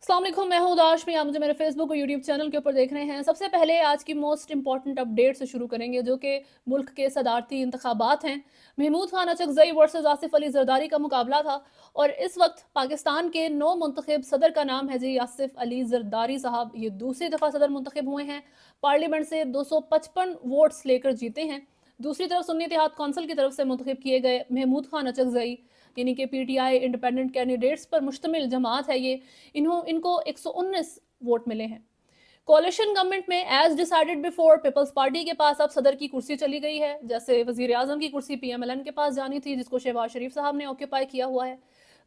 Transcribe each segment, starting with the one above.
अस्सलाम वालेकुम, मैं हूं उदाश में। आप मुझे मेरे फेसबुक और यूट्यूब चैनल के ऊपर देख रहे हैं। सबसे पहले आज की मोस्ट इंपॉर्टेंट अपडेट से शुरू करेंगे, जो कि मुल्क के सदारती इंतखाबात हैं। महमूद खान अचकजई वर्सेस आसिफ अली जरदारी का मुकाबला था और इस वक्त पाकिस्तान के नौ मुंतखब सदर का नाम है जी आसिफ अली जरदारी साहब। ये दूसरी दफ़ा सदर मुंतखब हुए हैं। पार्लियामेंट से 255 वोट्स लेकर जीते हैं। दूसरी तरफ सुन्नी इत्तेहाद कौंसिल की तरफ से मुंतखब किए गए महमूद खान अचकजई, यानी कि पीटीआई इंडिपेंडेंट कैंडिडेट्स पर मुश्तमिल जमात है ये, इनको 119 वोट मिले हैं। कोalition गवर्नमेंट में as decided before People's Party के पास अब सदर की कुर्सी चली गई है। जैसे वजीर आजम की कुर्सी पीएमएलएन के पास जानी थी, जिसको शहबाज शरीफ साहब ने ऑक्यूपाई किया हुआ है।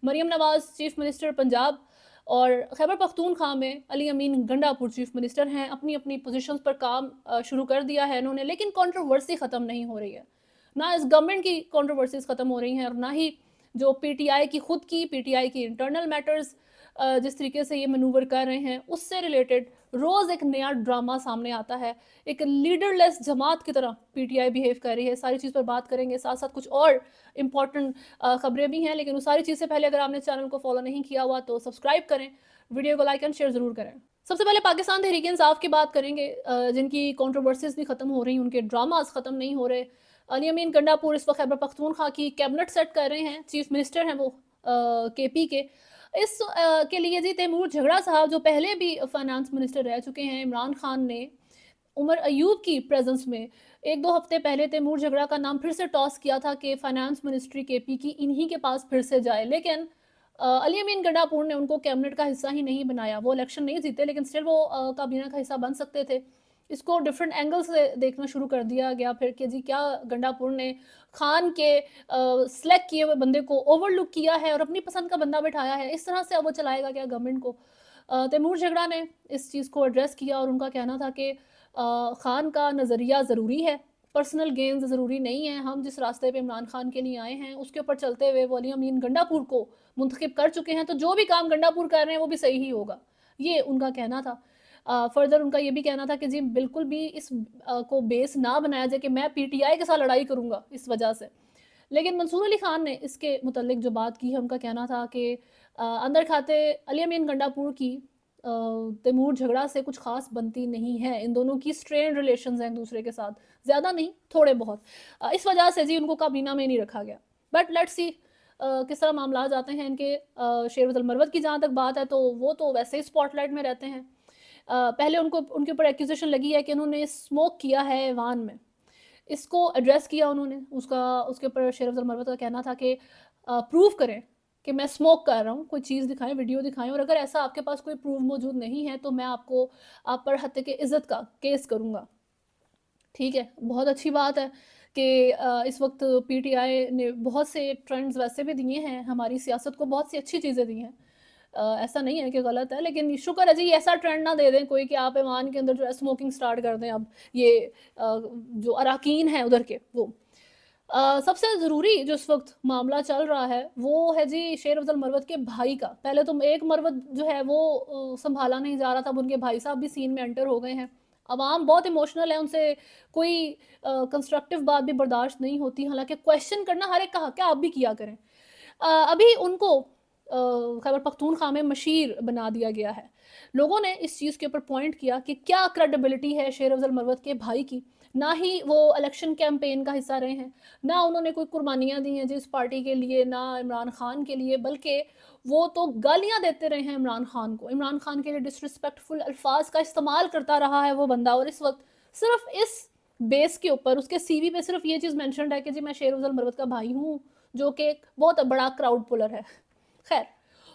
मरियम नवाज चीफ मिनिस्टर पंजाब और खैबर पख्तूनख्वा में अली अमीन गंडापुर चीफ मिनिस्टर हैं। अपनी अपनी पोजीशंस पर काम शुरू कर दिया है इन्होंने, लेकिन कंट्रोवर्सी ख़त्म नहीं हो रही है। ना इस गवर्नमेंट की कंट्रोवर्सीज ख़त्म हो रही हैं और ना ही जो पीटीआई की खुद की पीटीआई की इंटरनल मैटर्स जिस तरीके से ये मनूवर कर रहे हैं उससे रिलेटेड रोज़ एक नया ड्रामा सामने आता है। एक लीडरलेस जमात की तरह पीटीआई बिहेव कर रही है। सारी चीज़ पर बात करेंगे, साथ साथ कुछ और इम्पॉर्टेंट खबरें भी हैं, लेकिन उस सारी चीज़ से पहले अगर आपने चैनल को फॉलो नहीं किया हुआ तो सब्सक्राइब करें, वीडियो को लाइक एंड शेयर ज़रूर करें। सबसे पहले पाकिस्तान तहरीक इंसाफ की बात करेंगे, जिनकी कंट्रोवर्सीज भी ख़त्म हो रही, उनके ड्रामास ख़त्म नहीं हो रहे। अली अमीन गंडापुर इस वक्त खैबर पख्तूनख्वा की कैबिनेट सेट कर रहे हैं, चीफ मिनिस्टर हैं वो केपी के। इस के लिए जी तैमूर झगड़ा साहब, जो पहले भी फाइनेंस मिनिस्टर रह चुके हैं, इमरान खान ने उमर अयूब की प्रेजेंस में एक दो हफ्ते पहले तैमूर झगड़ा का नाम फिर से टॉस किया था कि फाइनेंस मिनिस्ट्री केपी की इन्हीं के पास फिर से जाए, लेकिन अली अमीन गंडापुर ने उनको कैबिनेट का हिस्सा ही नहीं बनाया। वो इलेक्शन नहीं जीते, लेकिन स्टिल वो काबीना का हिस्सा बन सकते थे। इसको डिफरेंट एंगल से देखना शुरू कर दिया गया फिर कि जी क्या गंडापुर ने खान के सेलेक्ट किए हुए बंदे को ओवरलुक किया है और अपनी पसंद का बंदा बैठाया है। इस तरह से अब वो चलाएगा क्या गवर्नमेंट को? तैमूर झगड़ा ने इस चीज़ को एड्रेस किया और उनका कहना था कि खान का नज़रिया ज़रूरी है, पर्सनल गेन्स ज़रूरी नहीं है। हम जिस रास्ते पे इमरान खान के लिए आए हैं उसके ऊपर चलते हुए वो अली अमीन गंडापुर को मुंतखब कर चुके हैं, तो जो भी काम गंडापुर कर रहे हैं वो भी सही ही होगा, ये उनका कहना था। फर्दर उनका ये भी कहना था कि जी बिल्कुल भी इस को बेस ना बनाया जाए कि मैं पीटीआई के साथ लड़ाई करूंगा इस वजह से। लेकिन मंसूर अली खान ने इसके मुतल्लिक जो बात की है, उनका कहना था कि अंदर खाते अली अमीन गंडापुर की तैमूर झगड़ा से कुछ खास बनती नहीं है। इन दोनों की स्ट्रेन रिलेशंस हैं एक दूसरे के साथ, ज़्यादा नहीं थोड़े बहुत। इस वजह से जी उनको काबीना में नहीं रखा गया। बट लेट्स सी किस तरह मामला जाते हैं इनके। शेरवतल मरवत की जहाँ तक बात है तो वो तो वैसे ही स्पॉटलाइट में रहते हैं। पहले उनके ऊपर एक्यूजेशन लगी है कि उन्होंने स्मोक किया है वान में। इसको एड्रेस किया उन्होंने, उसके ऊपर शेर अफजल मरवत का कहना था कि प्रूव करें कि मैं स्मोक कर रहा हूँ, कोई चीज़ दिखाएं, वीडियो दिखाएं, और अगर ऐसा आपके पास कोई प्रूफ मौजूद नहीं है तो मैं आप पर हत्या के इज़्ज़त का केस करूँगा। ठीक है, बहुत अच्छी बात है कि इस वक्त पीटीआई ने बहुत से ट्रेंड्स वैसे भी दिए हैं, हमारी सियासत को बहुत सी अच्छी चीज़ें दी हैं। ऐसा नहीं है कि गलत है, लेकिन शुक्र है जी ऐसा ट्रेंड ना दे दें कोई कि आप ईमान के अंदर जो है स्मोकिंग स्टार्ट कर दें। अब ये जो अराकीन है उधर के वो सबसे ज़रूरी जो इस वक्त मामला चल रहा है वो है जी शेर अफजल मरवत के भाई का। पहले तो एक मरवत जो है वो संभाला नहीं जा रहा था, अब उनके भाई साहब भी सीन में एंटर हो गए हैं। अवाम बहुत इमोशनल है, उनसे कोई कंस्ट्रक्टिव बात भी बर्दाश्त नहीं होती। हालांकि क्वेश्चन करना हर एक का हक है, आप भी किया करें। अभी उनको खैबर पख्तूनख्वा में मशीर बना दिया गया है। लोगों ने इस चीज़ के ऊपर पॉइंट किया कि क्या क्रेडिबिलिटी है शेर अफजल मरवत के भाई की। ना ही वो इलेक्शन कैंपेन का हिस्सा रहे हैं, ना उन्होंने कोई कुर्बानियाँ दी हैं जिस पार्टी के लिए, ना इमरान खान के लिए, बल्कि वो तो गालियाँ देते रहे हैं इमरान खान को। इमरान खान के लिए डिसरिस्पेक्टफुल अल्फाज का इस्तेमाल करता रहा है वो बंदा, और इस वक्त सिर्फ इस बेस के ऊपर उसके सीवी पे सिर्फ ये चीज़ मैंशनड है कि जी मैं शेर अफजल मरवत का भाई हूँ, जो कि एक बहुत बड़ा क्राउड पुलर है। खैर,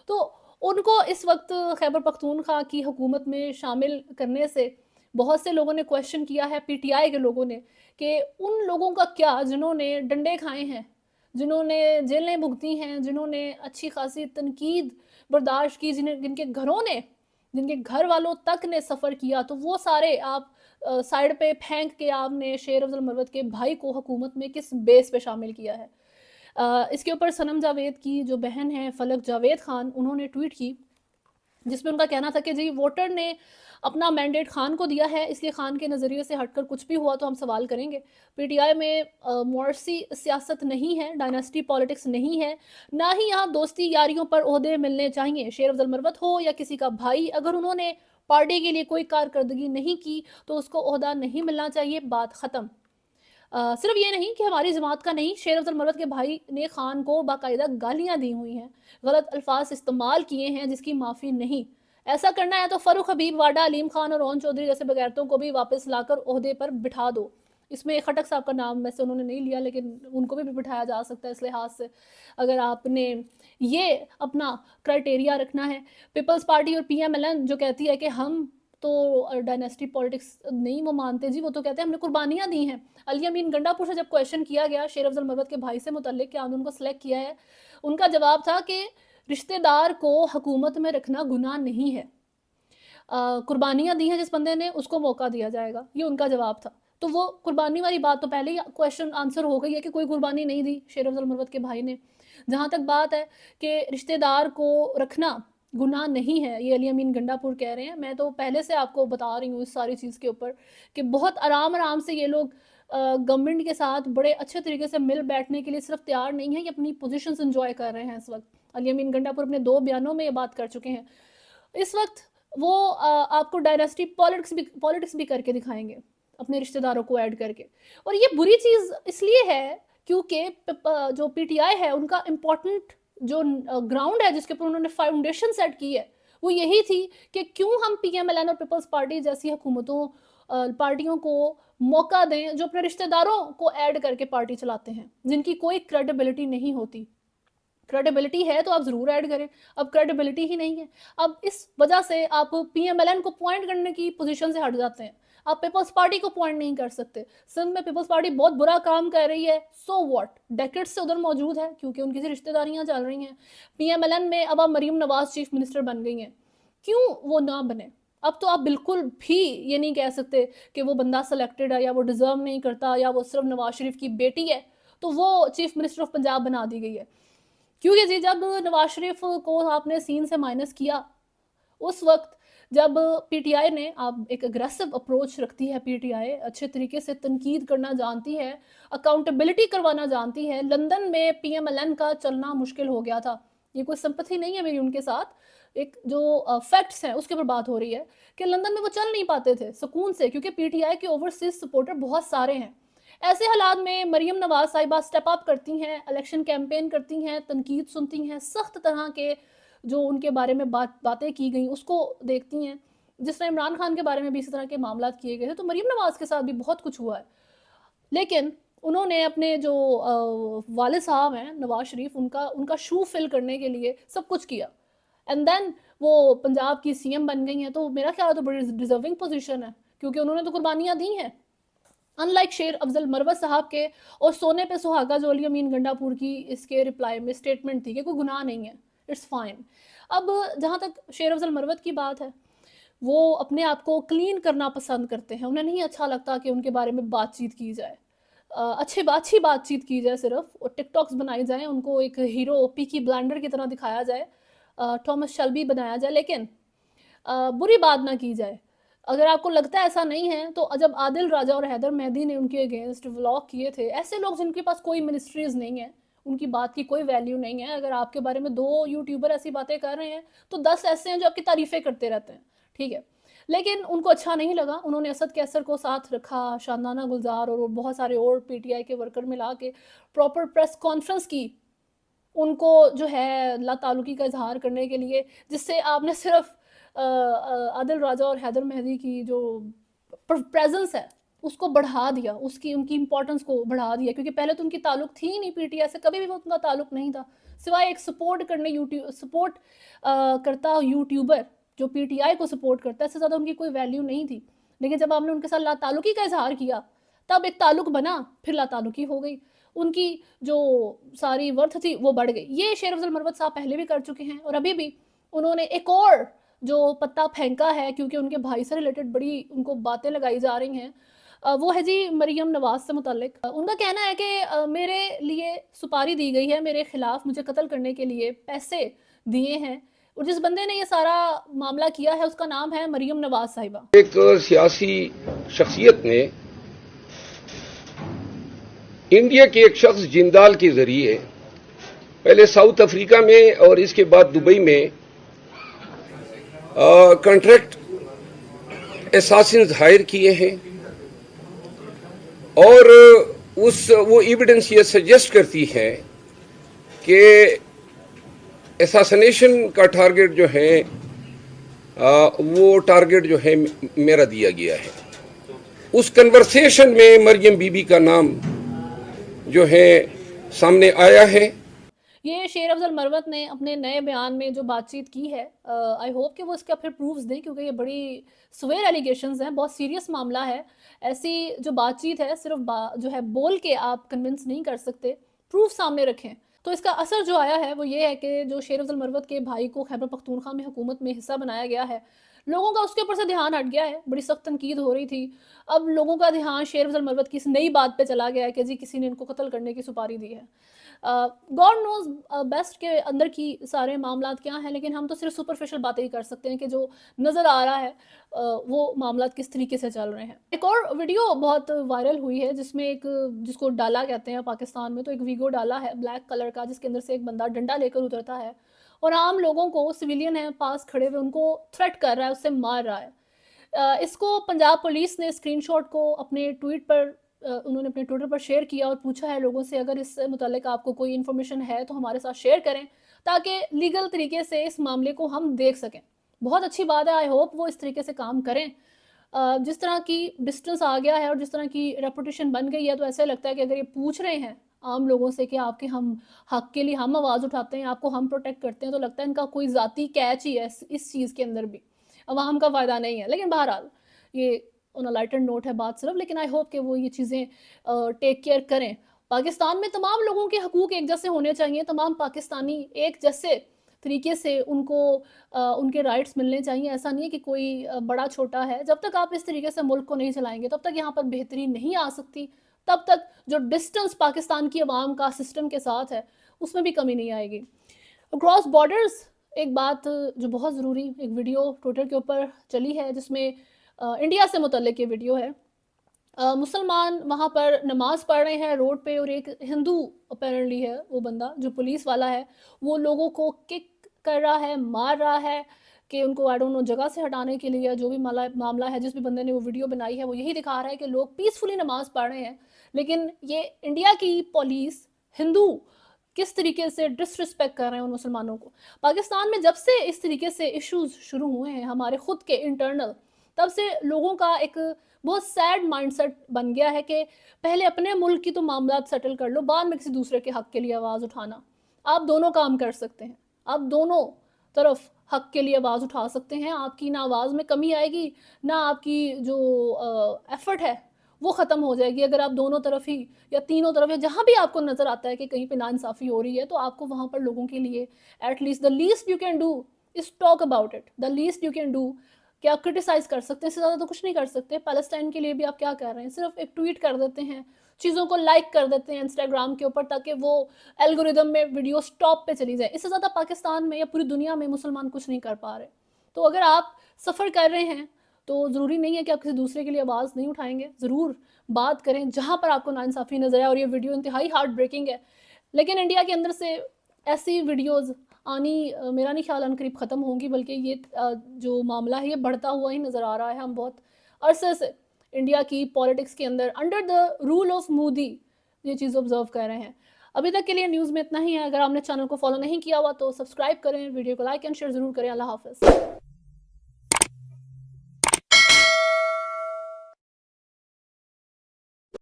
तो उनको इस वक्त खैबर पख्तूनख्वा की हुकूमत में शामिल करने से बहुत से लोगों ने क्वेश्चन किया है, पीटीआई के लोगों ने, कि उन लोगों का क्या जिन्होंने डंडे खाए हैं, जिन्होंने जेलें भुगती हैं, जिन्होंने अच्छी खासी तनकीद बर्दाश्त की, जिनके घरों ने, जिनके घर वालों तक ने सफ़र किया, तो वो सारे आप साइड पे फेंक के आपने शेर अफजल मरवत के भाई को हुकूमत में किस बेस पे शामिल किया है। इसके ऊपर सनम जावेद की जो बहन है फलक जावेद खान, उन्होंने ट्वीट की जिसमें उनका कहना था कि जी वोटर ने अपना मैंडेट खान को दिया है, इसलिए खान के नज़रिए से हटकर कुछ भी हुआ तो हम सवाल करेंगे। पीटीआई में मौरसी सियासत नहीं है, डायनेस्टी पॉलिटिक्स नहीं है, ना ही यहाँ दोस्ती यारियों पर ओहदे मिलने चाहिए। शेर अफजल मरवत हो या किसी का भाई, अगर उन्होंने पार्टी के लिए कोई कारकर्दगी नहीं की तो उसको ओहदा नहीं मिलना चाहिए, बात ख़त्म। सिर्फ ये नहीं कि हमारी जमात का नहीं, शेर अफजल मरवत के भाई ने खान को बाकायदा गालियां दी हुई हैं, गलत अल्फाज इस्तेमाल किए हैं जिसकी माफ़ी नहीं। ऐसा करना है तो फ़रूख हबीब, वाडा अलीम खान और ओन चौधरी जैसे बगैरतों को भी वापस लाकर ओहदे पर बिठा दो। इसमें खटक साहब का नाम वैसे उन्होंने नहीं लिया, लेकिन उनको भी बिठाया जा सकता है इस लिहाज से, अगर आपने ये अपना क्राइटेरिया रखना है। पीपल्स पार्टी और पीएमएलएन जो कहती है कि हम तो डायनेस्टी पॉलिटिक्स नहीं वो मानते जी, वो तो कहते हैं हमने कुर्बानियाँ दी हैं। अली अमीन गंडापुर से जब क्वेश्चन किया गया शेर अफजल मरवत के भाई से मुतल्लिक कि आपने उनको सेलेक्ट किया है, उनका जवाब था कि रिश्तेदार को हुकूमत में रखना गुनाह नहीं है, कुर्बानियाँ दी हैं जिस बंदे ने उसको मौका दिया जाएगा, ये उनका जवाब था। तो वो कुर्बानी वाली बात तो पहले ही क्वेश्चन आंसर हो गई है कि कोई कुर्बानी नहीं दी शेर अफजल मरवत के भाई ने। जहाँ तक बात है कि रिश्तेदार को रखना गुनाह नहीं है, ये अली अमीन गंडापुर कह रहे हैं। मैं तो पहले से आपको बता रही हूँ इस सारी चीज़ के ऊपर कि बहुत आराम आराम से ये लोग गवर्नमेंट के साथ बड़े अच्छे तरीके से मिल बैठने के लिए सिर्फ तैयार नहीं है, ये अपनी पोजीशंस एंजॉय कर रहे हैं इस वक्त। अली अमीन गंडापुर अपने 2 बयानों में ये बात कर चुके हैं। इस वक्त वो आपको डायनेस्टी पॉलिटिक्स भी करके दिखाएंगे अपने रिश्तेदारों को ऐड करके। और ये बुरी चीज़ इसलिए है क्योंकि जो पीटीआई है उनका इम्पोर्टेंट जो ग्राउंड है जिसके ऊपर उन्होंने फाउंडेशन सेट की है वो यही थी कि क्यों हम पीएमएलएन और पीपल्स पार्टी जैसी हुकूमतों पार्टियों को मौका दें जो अपने रिश्तेदारों को ऐड करके पार्टी चलाते हैं, जिनकी कोई क्रेडिबिलिटी नहीं होती। क्रेडिबिलिटी है तो आप ज़रूर ऐड करें, अब क्रेडिबिलिटी ही नहीं है। अब इस वजह से आप पीएमएलएन को पॉइंट करने की पोजीशन से हट जाते हैं, आप पीपल्स पार्टी को पॉइंट नहीं कर सकते। सिंध में पीपल्स पार्टी बहुत बुरा काम कर रही है, सो व्हाट, डेकेड्स से उधर मौजूद है क्योंकि उनकी सी रिश्तेदारियां चल रही हैं। पीएमएलएन में अब आप मरीम नवाज चीफ मिनिस्टर बन गई हैं, क्यों वो ना बने? अब तो आप बिल्कुल भी ये नहीं कह सकते कि वो बंदा सेलेक्टेड है या वो डिजर्व नहीं करता या वो सिर्फ नवाज शरीफ की बेटी है तो वो चीफ मिनिस्टर ऑफ पंजाब बना दी गई है। क्योंकि जी जब नवाज शरीफ को आपने सीन से माइनस किया, उस वक्त जब पीटीआई ने, आप एक अग्रेसिव अप्रोच रखती है पीटीआई, अच्छे तरीके से तनकीद करना जानती है, अकाउंटेबिलिटी करवाना जानती है। लंदन में पीएमएलएन का चलना मुश्किल हो गया था, ये कोई संपत्ति नहीं है मेरी उनके साथ, एक जो फैक्ट्स हैं उसके ऊपर बात हो रही है कि लंदन में वो चल नहीं पाते थे सुकून से क्योंकि पीटीआई के ओवरसीज सपोर्टर बहुत सारे हैं। ऐसे हालात में मरियम नवाज साहिबा स्टेप अप करती हैं, इलेक्शन कैंपेन करती हैं, तनकीद सुनती हैं, सख्त तरह के जो उनके बारे में बातें की गई उसको देखती हैं। जिस तरह इमरान खान के बारे में भी इसी तरह के मामला किए गए थे, तो मरियम नवाज के साथ भी बहुत कुछ हुआ है। लेकिन उन्होंने अपने जो वालिद साहब हैं नवाज शरीफ, उनका उनका शू फिल करने के लिए सब कुछ किया, एंड देन वो पंजाब की सीएम बन गई हैं। तो मेरा ख्याल है तो बड़ी डिजर्विंग पोजीशन है क्योंकि उन्होंने तो कुर्बानियाँ दी हैं, अनलाइक शेर अफजल मरवत साहब के। और सोने पे सुहागा जो अली अमीन गंडापुर की इसके रिप्लाई में स्टेटमेंट थी कि कोई गुनाह नहीं है, इट्स फाइन। अब जहाँ तक शेर अफजल मरवत की बात है, वो अपने आप को क्लीन करना पसंद करते हैं, उन्हें नहीं अच्छा लगता कि उनके बारे में बातचीत की जाए, अच्छी बातचीत की जाए सिर्फ, और टिकटॉक्स बनाई जाए, उनको एक हीरो पीकी ब्लाइंडर की तरह दिखाया जाए, थॉमस शेल्बी बनाया जाए, लेकिन बुरी बात ना की जाए। अगर आपको लगता है ऐसा नहीं है तो जब आदिल राजा और हैदर मेहदी ने उनके अगेंस्ट व्लॉग किए थे, ऐसे लोग जिनके पास कोई मिनिस्ट्रीज नहीं है, उनकी बात की कोई वैल्यू नहीं है, अगर आपके बारे में 2 यूट्यूबर ऐसी बातें कर रहे हैं तो 10 ऐसे हैं जो आपकी तारीफें करते रहते हैं, ठीक है। लेकिन उनको अच्छा नहीं लगा, उन्होंने असद कैसर को साथ रखा, शानदाना गुलजार और बहुत सारे और पीटीआई के वर्कर मिला के प्रॉपर प्रेस कॉन्फ्रेंस की उनको जो है ला ताल्लुकी का इजहार करने के लिए, जिससे आपने सिर्फ आदिल राजा और हैदर मेहदी की जो प्रेजेंस है उसको बढ़ा दिया, उसकी उनकी इंपॉर्टेंस को बढ़ा दिया, क्योंकि पहले तो उनकी ताल्लुक थी ही नहीं पीटीआई से, कभी भी वो उनका ताल्लुक नहीं था, सिवाय एक सपोर्ट करने सपोर्ट करता यूट्यूबर जो पीटीआई को सपोर्ट करता है, इससे ज़्यादा उनकी कोई वैल्यू नहीं थी। लेकिन जब आपने उनके साथ ला ताल्लुकी का इजहार किया तब एक ताल्लुक बना, फिर ला ताल्लुकी हो गई, उनकी जो सारी वर्थ थी वो बढ़ गई। ये शेर अफजल मरवत साहब पहले भी कर चुके हैं और अभी भी उन्होंने एक और जो पत्ता फेंका है क्योंकि उनके भाई से रिलेटेड बड़ी उनको बातें लगाई जा रही हैं, वो है जी मरियम नवाज से मुतालिक। उनका कहना है कि मेरे लिए सुपारी दी गई है, मेरे खिलाफ मुझे कत्ल करने के लिए पैसे दिए हैं और जिस बंदे ने ये सारा मामला किया है उसका नाम है मरियम नवाज साहिबा। एक सियासी शख्सियत ने इंडिया के एक शख्स जिंदाल के जरिए पहले साउथ अफ्रीका में और इसके बाद दुबई में कॉन्ट्रैक्ट एसासिन्स हायर किए हैं और वो एविडेंस ये सजेस्ट करती है कि एसासिनेशन का टारगेट जो है वो टारगेट जो है मेरा दिया गया है। उस कन्वर्सेशन में मरियम बीबी का नाम जो है सामने आया है। ये शेर अफजल मरवत ने अपने नए बयान में जो बातचीत की है, आई होप कि वो इसका फिर प्रूफ्स दें, क्योंकि ये बड़ी सवेयर एलिगेशंस हैं, बहुत सीरियस मामला है। ऐसी जो बातचीत है सिर्फ जो है बोल के आप कन्विंस नहीं कर सकते, प्रूफ सामने रखें। तो इसका असर जो आया है वो ये है कि जो शेर अफजल मरवत के भाई को खैबर पख्तूनख्वा में हुकूमत में हिस्सा बनाया गया है, लोगों का उसके ऊपर से ध्यान हट गया है। बड़ी सख्त तनकीद हो रही थी, अब लोगों का ध्यान शेर अफजल मरवत की इस नई बात पे चला गया है कि जी किसी ने इनको कत्ल करने की सुपारी दी है। गॉड नोज बेस्ट के अंदर की सारे मामला क्या हैं, लेकिन हम तो सिर्फ सुपरफिशियल बातें ही कर सकते हैं कि जो नज़र आ रहा है वो मामला किस तरीके से चल रहे हैं। एक और वीडियो बहुत वायरल हुई है जिसमें एक, जिसको डाला कहते हैं पाकिस्तान में, तो एक वीडियो डाला है ब्लैक कलर का जिसके अंदर से एक बंदा डंडा लेकर उतरता है और आम लोगों को, सिविलियन है पास खड़े हुए, उनको थ्रेट कर रहा है, उससे मार रहा है। इसको पंजाब पुलिस ने स्क्रीनशॉट को अपने ट्वीट पर उन्होंने अपने ट्विटर पर शेयर किया और पूछा है लोगों से अगर इससे मुताल्लिक आपको कोई इन्फॉर्मेशन है तो हमारे साथ शेयर करें ताकि लीगल तरीके से इस मामले को हम देख सकें। बहुत अच्छी बात है, आई होप वो इस तरीके से काम करें। जिस तरह की डिस्टेंस आ गया है और जिस तरह की रेपुटेशन बन गई है, तो ऐसा लगता है कि अगर ये पूछ रहे हैं आम लोगों से कि आपके हम हक के लिए हम आवाज़ उठाते हैं, आपको हम प्रोटेक्ट करते हैं, तो लगता है इनका कोई ज़ाती कैच ही है इस चीज़ के अंदर भी, अवाम का फ़ायदा नहीं है। लेकिन बहरहाल ये ऑन अ लाइटर नोट है बात सिर्फ, लेकिन आई होप कि वो ये चीज़ें टेक केयर करें। पाकिस्तान में तमाम लोगों के हकूक़ एक जैसे होने चाहिए, तमाम पाकिस्तानी एक जैसे तरीके से उनको उनके राइट्स मिलने चाहिए। ऐसा नहीं है कि कोई बड़ा छोटा है। जब तक आप इस तरीके से मुल्क को नहीं चलाएंगे तब तक यहाँ पर बेहतरी नहीं आ सकती, तब तक जो डिस्टेंस पाकिस्तान की आवाम का सिस्टम के साथ है उसमें भी कमी नहीं आएगी। क्रॉस बॉर्डर्स, एक बात जो बहुत ज़रूरी, एक वीडियो ट्विटर के ऊपर चली है जिसमें इंडिया से मुतल्लिक ये वीडियो है। मुसलमान वहाँ पर नमाज़ पढ़ रहे हैं रोड पे और एक हिंदू अपेरेंटली है वो बंदा जो पुलिस वाला है, वो लोगों को किक कर रहा है, मार रहा है कि उनको आई डोंट नो जगह से हटाने के लिए। जो भी मामला है, जिस भी बंदे ने वो वीडियो बनाई है वो यही दिखा रहा है कि लोग पीसफुली नमाज़ पढ़ रहे हैं, लेकिन ये इंडिया की पुलिस हिंदू किस तरीके से डिसरिस्पेक्ट कर रहे हैं उन मुसलमानों को। पाकिस्तान में जब से इस तरीके से इश्यूज शुरू हुए हैं हमारे खुद के इंटरनल, तब से लोगों का एक बहुत सैड माइंडसेट बन गया है कि पहले अपने मुल्क की तो मामला सेटल कर लो, बाद में किसी दूसरे के हक के लिए आवाज़ उठाना। आप दोनों काम कर सकते हैं, आप दोनों तरफ हक के लिए आवाज़ उठा सकते हैं। आपकी ना आवाज़ में कमी आएगी, ना आपकी जो एफर्ट है वो ख़त्म हो जाएगी। अगर आप दोनों तरफ ही या तीनों तरफ या जहाँ भी आपको नज़र आता है कि कहीं पे नाइंसाफ़ी हो रही है, तो आपको वहाँ पर लोगों के लिए at least the least you can do is talk about it. The least you can do कि आप क्रिटिसाइज़ कर सकते हैं, इससे ज़्यादा तो कुछ नहीं कर सकते। पैलेस्टाइन के लिए भी आप क्या कर रहे हैं, सिर्फ एक ट्वीट कर देते हैं, चीज़ों को लाइक कर देते हैं इंस्टाग्राम के ऊपर ताकि वो एल्गोरिदम में वीडियो टॉप पे चली जाए। इससे ज़्यादा पाकिस्तान में या पूरी दुनिया में मुसलमान कुछ नहीं कर पा रहे। तो अगर आप सफ़र कर रहे हैं तो ज़रूरी नहीं है कि आप किसी दूसरे के लिए आवाज़ नहीं उठाएंगे, ज़रूर बात करें जहाँ पर आपको नाइंसाफ़ी नज़र आए। और ये वीडियो इंतहाई हार्ट ब्रेकिंग है, लेकिन इंडिया के अंदर से ऐसी वीडियोज़ आनी मेरा नहीं ख्याल अनकरीब ख़त्म होंगी, बल्कि ये जो मामला है ये बढ़ता हुआ ही नज़र आ रहा है। हम बहुत अरसे से इंडिया की पॉलिटिक्स के अंदर under the rule of Modi ये चीज़ ऑब्जर्व कर रहे हैं। अभी तक के लिए न्यूज़ में इतना ही है। अगर आपने चैनल को फॉलो नहीं किया हुआ तो सब्सक्राइब करें, वीडियो को लाइक एंड शेयर ज़रूर करें। अल्लाह हाफ़िज़।